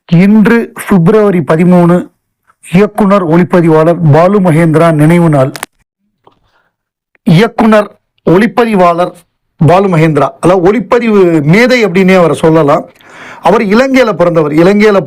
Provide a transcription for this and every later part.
இன்று February 13 இயக்குனர் ஒளிப்பதிவாளர் பாலு மகேந்திரா நினைவு நாள். இயக்குனர் ஒளிப்பதிவாளர் பாலு மகேந்திரா, அதாவது ஒளிப்பதிவு மேதை அப்படின்னே அவரை சொல்லலாம். அவர் இலங்கையில்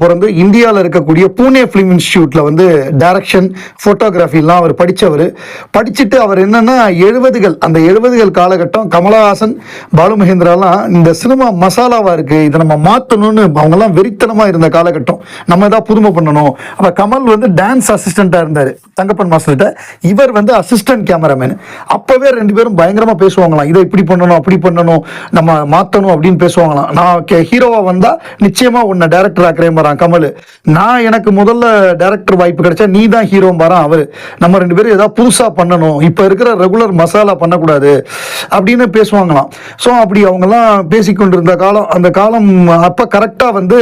பிறந்து இந்தியாவில் இருக்கக்கூடிய பூனே ஃபிலிம் இன்ஸ்டியூட்டில் வந்து டைரக்ஷன் ஃபோட்டோகிராஃபிலாம் அவர் படிச்சுட்டு அவர் என்னென்னா 70கள், அந்த 70கள் காலகட்டம் கமலஹாசன், பாலு மகேந்திராலாம் இந்த சினிமா மசாலாவாக இருக்குது, இதை நம்ம மாற்றணும்னு அவங்கெல்லாம் வெறித்தனமாக இருந்த காலகட்டம். நம்ம எதாவது புதுமை பண்ணணும். அப்போ கமல் வந்து டான்ஸ் அசிஸ்டண்ட்டாக இருந்தார் தங்கப்பன் மாஸ்டர்கிட்ட, இவர் வந்து அசிஸ்டன்ட் கேமராமேன். அப்போவே ரெண்டு பேரும் பயங்கரமாக பேசுவாங்களாம், இதை இப்படி பண்ணணும் அப்படி பண்ணணும் நம்ம மாற்றணும் அப்படின்னு பேசுவாங்களாம். நான் ஹீரோவாக வந்தால் நிச்சயமா உன்னை டைரக்டர் ஆக்குறேன் பாரான் கமல், நான் எனக்கு முதல்ல டைரக்டர் வாய்ப்பு கிடைச்சா நீ தான் ஹீரோ பாரான் அவர், நம்ம ரெண்டு பேரும் ஏதாவது புதுசா பண்ணணும், இப்ப இருக்கிற ரெகுலர் மசாலா பண்ணக்கூடாது அப்படின்னு பேசுவாங்களாம். ஸோ அப்படி அவங்கெல்லாம் பேசிக்கொண்டிருந்த காலம், அந்த காலம் அப்ப கரெக்டா வந்து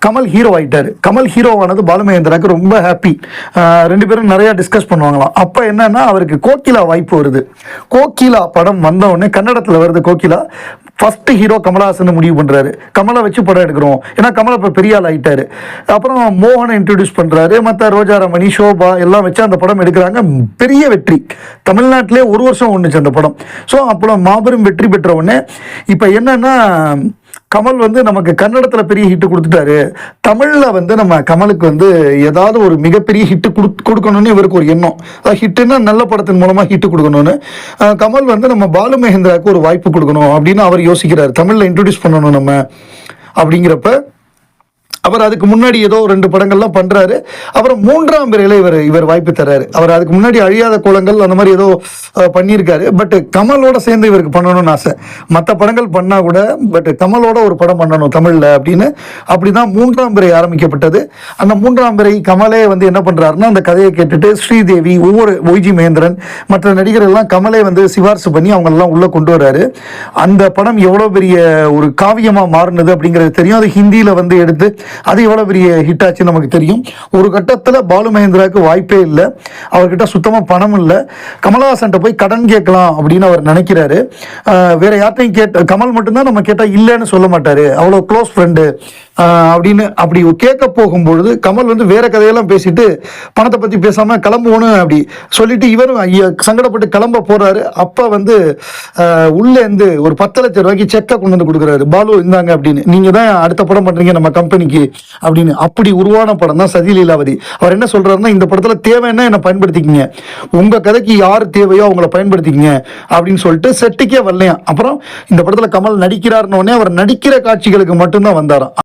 கமல் ஹீரோ ஆயிட்டாரு. கமல் ஹீரோ ஆனது பாலு மகேந்திராக்கு ரொம்ப ஹாப்பி. ரெண்டு பேரும் நிறைய டிஸ்கஸ் பண்ணுவாங்களாம். அப்ப என்னன்னா அவருக்கு கோகிலா வாய்ப்பு வருது. கோகிலா படம் வந்த உடனே கன்னடத்துல வருது கோகிலா. ஃபர்ஸ்ட் ஹீரோ கமலஹாசன் முடிவு பண்றாரு, கமலை வச்சு படம் எடுக்கிறோம். ஏன்னா கமலை இப்போ பெரிய ஆள் ஆயிட்டாரு. அப்புறம் மோகனை இன்ட்ரடியூஸ் பண்றாரு, மற்ற ரோஜாரமணி, ஷோபா எல்லாம் வச்சு அந்த படம் எடுக்கிறாங்க. பெரிய வெற்றி, தமிழ்நாட்டிலே ஒரு வருஷம் ஒண்ணுச்சு அந்த படம். ஸோ அப்புறம் மாபெரும் வெற்றி பெற்ற உடனே இப்போ என்னன்னா கமல் வந்து நமக்கு கன்னடத்தில் பெரிய ஹிட்டு கொடுத்துட்டாரு, தமிழில் வந்து நம்ம கமலுக்கு வந்து ஏதாவது ஒரு மிகப்பெரிய ஹிட்டு கொடுக்கணும்னு இவருக்கு ஒரு எண்ணம். ஹிட்டுன்னா நல்ல படத்தின் மூலமாக ஹிட்டு கொடுக்கணும்னு கமல் வந்து நம்ம பாலு மகேந்திராவுக்கு ஒரு வாய்ப்பு கொடுக்கணும் அப்படின்னு அவர் யோசிக்கிறார். தமிழில் இன்ட்ரடியூஸ் பண்ணணும் நம்ம அப்படிங்கிறப்ப அவர் அதுக்கு முன்னாடி ஏதோ 2 படங்கள்லாம் பண்றாரு. அப்புறம் 3ஆம் பிறையில இவர் வாய்ப்பு தர்றாரு. அவர் அதுக்கு முன்னாடி அழியாத கோலங்கள் அந்த மாதிரி ஏதோ பண்ணியிருக்காரு. பட் கமலோட சேர்ந்து இவருக்கு பண்ணணும்னு ஆசை. மற்ற படங்கள் பண்ணா கூட பட் கமலோட ஒரு படம் பண்ணணும் தமிழ்ல அப்படின்னு, அப்படிதான் 3ஆம் பிறை ஆரம்பிக்கப்பட்டது. அந்த 3ஆம் பிறை கமலே வந்து என்ன பண்றாருன்னா அந்த கதையை கேட்டுட்டு ஸ்ரீதேவி, ஒவ்வொரு ஒய்ஜி மகேந்திரன், மற்ற நடிகர்கள் எல்லாம் கமலே வந்து சிபாரிசு பண்ணி அவங்க எல்லாம் உள்ள கொண்டு வர்றாரு. அந்த படம் எவ்வளவு பெரிய ஒரு காவியமா மாறினது அப்படிங்கிறது தெரியும். அது ஹிந்தியில வந்து எடுத்து அது எவ்வளவு பெரிய ஹிட் ஆச்சு நமக்கு தெரியும். ஒரு கட்டத்தில் பாலு மகேந்திராவுக்கு வாய்ப்பே இல்லை, அவர்கிட்ட சுத்தமாக பணம் இல்லை. கமலஹாசன் போய் கடன் கேட்கலாம் அப்படின்னு அவர் நினைக்கிறாரு. வேற யார்ட்டையும் கமல் மட்டும்தான் நம்ம கேட்டால் இல்லைன்னு சொல்ல மாட்டாரு, அவ்வளோ க்ளோஸ் ஃப்ரெண்டு அப்படின்னு. அப்படி கேட்க போகும்பொழுது கமல் வந்து வேற கதையெல்லாம் பேசிட்டு பணத்தை பற்றி பேசாம கிளம்புவோன்னு அப்படி சொல்லிட்டு இவரும் சங்கடப்பட்டு கிளம்ப போறாரு. அப்ப வந்து உள்ள இருந்து ஒரு 10 லட்சம் ரூபாய்க்கு செக்கை கொண்டு வந்து கொடுக்குறாரு. பாலு இந்தாங்க அப்படின்னு, நீங்க தான் அடுத்த படம் பண்றீங்க நம்ம கம்பெனிக்கு அப்படின்னு. அப்படி உருவான படம் தான் சதி லீலாவதி. அவர் என்ன சொல்றாருன்னா, இந்த படத்துல தேவைன்னா என்ன பயன்படுத்திக்கிங்க, உங்க கதைக்கு யார் தேவையோ அவங்கள பயன்படுத்திக்கிங்க அப்படின்னு சொல்லிட்டு செட்டுக்கே வரலையா. அப்புறம் இந்த படத்துல கமல் நடிக்கிறாருன்னு அவர் நடிக்கிற காட்சிகளுக்கு மட்டும்தான் வந்தாராம்.